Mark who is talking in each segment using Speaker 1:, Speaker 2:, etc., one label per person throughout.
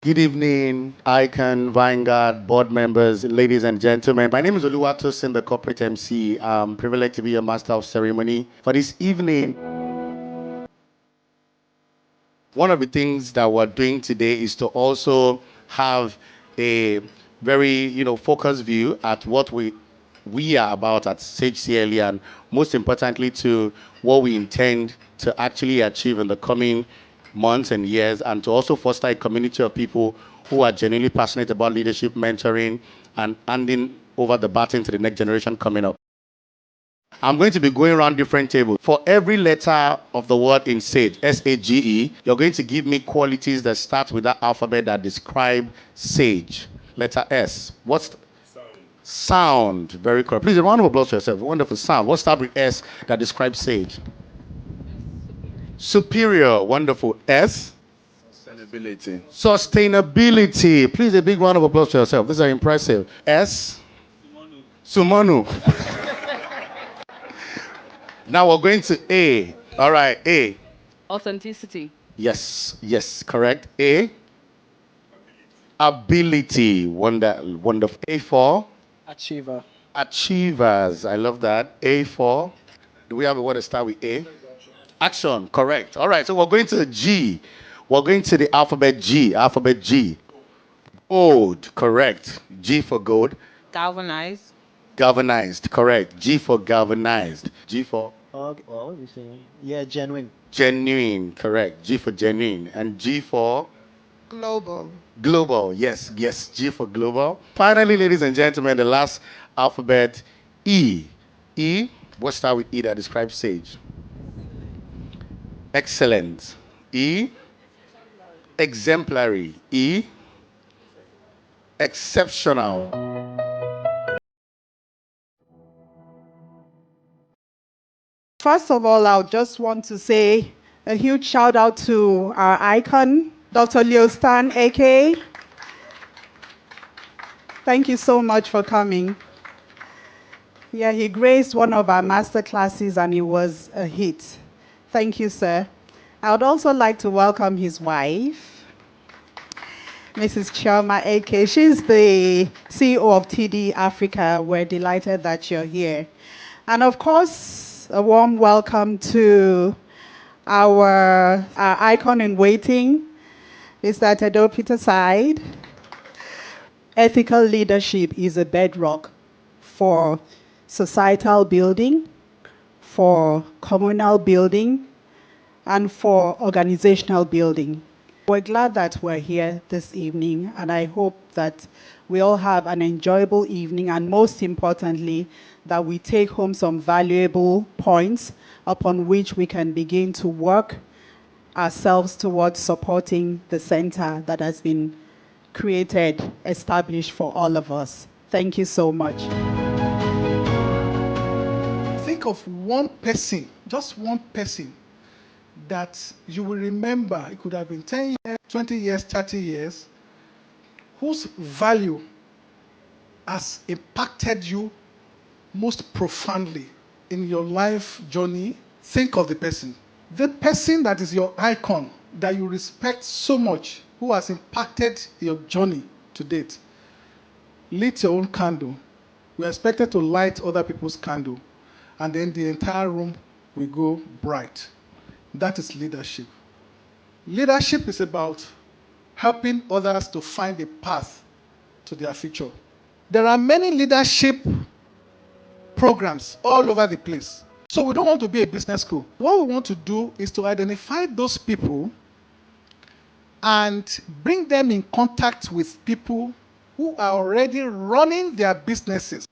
Speaker 1: Good evening, Icon, Vanguard, board members, ladies and gentlemen. My name is Oluwatosin, the corporate MC. I'm privileged to be a master of ceremony for this evening. One of the things that we're doing today is to also have a very, focused view at what we are about at Sage CLE, and most importantly to what we intend to actually achieve in the coming months and years, and to also foster a community of people who are genuinely passionate about leadership, mentoring, and handing over the baton to the next generation coming up. I'm going to be going around different tables. For every letter of the word in SAGE, SAGE, you're going to give me qualities that start with that alphabet that describe SAGE. Letter S. What's sound? Very correct. Please, a round of applause for yourself. Wonderful sound. What starts with S that describes SAGE? Superior. Wonderful. S.
Speaker 2: Sustainability.
Speaker 1: Sustainability. Please, a big round of applause for yourself. These are impressive. S. Sumonu. Now we're going to A. All right, A.
Speaker 3: Authenticity.
Speaker 1: Yes, yes, correct. A. Ability. Wonderful. A for
Speaker 4: Achiever.
Speaker 1: achievers. I love that. A for. Do we have a word to start with A? Action. Correct. All right. So we're going to G. We're going to the alphabet G. Alphabet G. Gold. Correct. G for gold.
Speaker 3: Galvanize.
Speaker 1: Galvanized. Correct. G for galvanized. G for
Speaker 4: What are we saying? Yeah, genuine.
Speaker 1: genuine. Correct. G for genuine. And G for
Speaker 3: Global.
Speaker 1: global. Yes, yes. G for global. Finally, ladies and gentlemen, the last alphabet E. E. What start with E that describes Sage? Excellent. E. Exemplary. E. Exceptional.
Speaker 5: First of all, I just want to say a huge shout out to our icon, Dr. Leo Stan Ekeh. Thank you so much for coming. Yeah, he graced one of our master classes and it was a hit. Thank you, sir. I would also like to welcome his wife, Mrs. Chioma Ekeh. She's the CEO of TD Africa. We're delighted that you're here. And of course, a warm welcome to our icon in waiting, Mr. Tedo Peter Side. Ethical leadership is a bedrock for societal building, for communal building, and for organizational building. We're glad that we're here this evening, and I hope that we all have an enjoyable evening, and most importantly, that we take home some valuable points upon which we can begin to work ourselves towards supporting the center that has been created, established for all of us. Thank you so much.
Speaker 6: Think of one person, just one person, that you will remember. It could have been 10 years, 20 years, 30 years, whose value has impacted you most profoundly in your life journey. Think of the person. The person that is your icon, that you respect so much, who has impacted your journey to date. Lit your own candle. We're expected to light other people's candle, and then the entire room will go bright. That is leadership. Leadership is about helping others to find a path to their future. There are many leadership programs all over the place. So we don't want to be a business school. What we want to do is to identify those people and bring them in contact with people who are already running their businesses.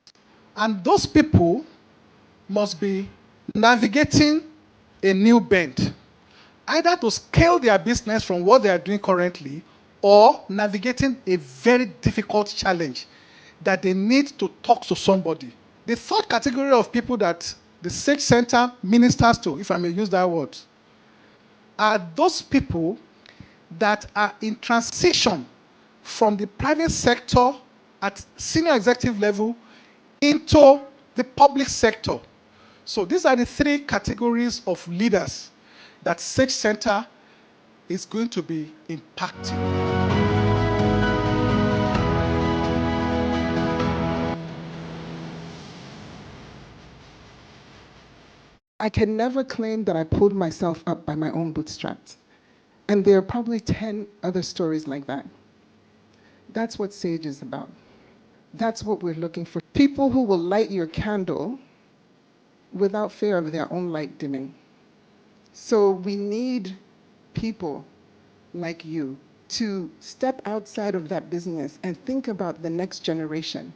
Speaker 6: And those people must be navigating a new bend, either to scale their business from what they are doing currently or navigating a very difficult challenge that they need to talk to somebody. The third category of people that the Sage Center ministers to, if I may use that word, are those people that are in transition from the private sector at senior executive level into the public sector. So these are the three categories of leaders that Sage Center is going to be impacting.
Speaker 7: I can never claim that I pulled myself up by my own bootstraps. And there are probably 10 other stories like that. That's what SAGE is about. That's what we're looking for. People who will light your candle without fear of their own light dimming. So we need people like you to step outside of that business and think about the next generation.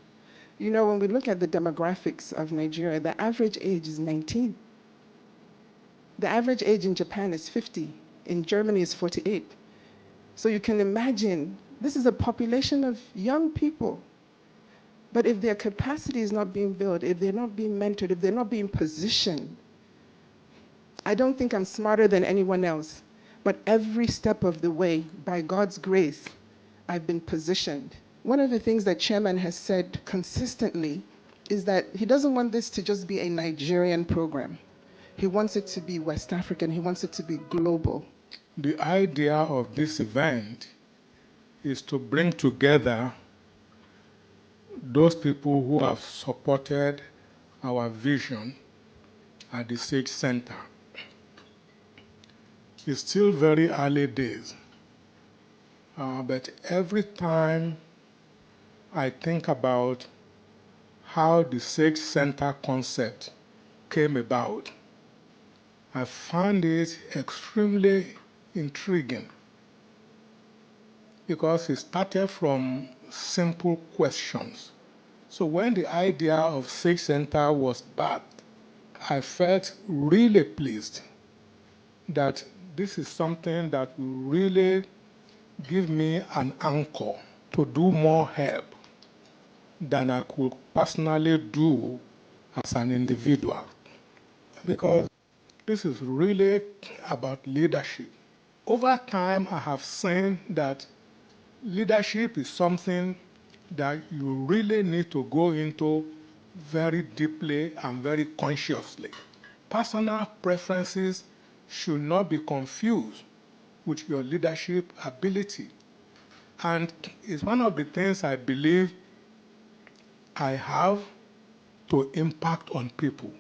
Speaker 7: You know, when we look at the demographics of Nigeria, the average age is 19. The average age in Japan is 50. In Germany is 48. So you can imagine, this is a population of young people. But if their capacity is not being built, if they're not being mentored, if they're not being positioned, I don't think I'm smarter than anyone else. But every step of the way, by God's grace, I've been positioned. One of the things that Chairman has said consistently is that he doesn't want this to just be a Nigerian program. He wants it to be West African. He wants it to be global.
Speaker 8: The idea of this event is to bring together those people who have supported our vision at the SAGE Center. It's still very early days, but every time I think about how the SAGE Center concept came about, I find it extremely intriguing because it started from simple questions. So when the idea of SAGE Center was birthed, I felt really pleased that this is something that will really give me an anchor to do more help than I could personally do as an individual. Because this is really about leadership. Over time, I have seen that leadership is something that you really need to go into very deeply and very consciously. Personal preferences should not be confused with your leadership ability. And it's one of the things I believe I have to impact on people.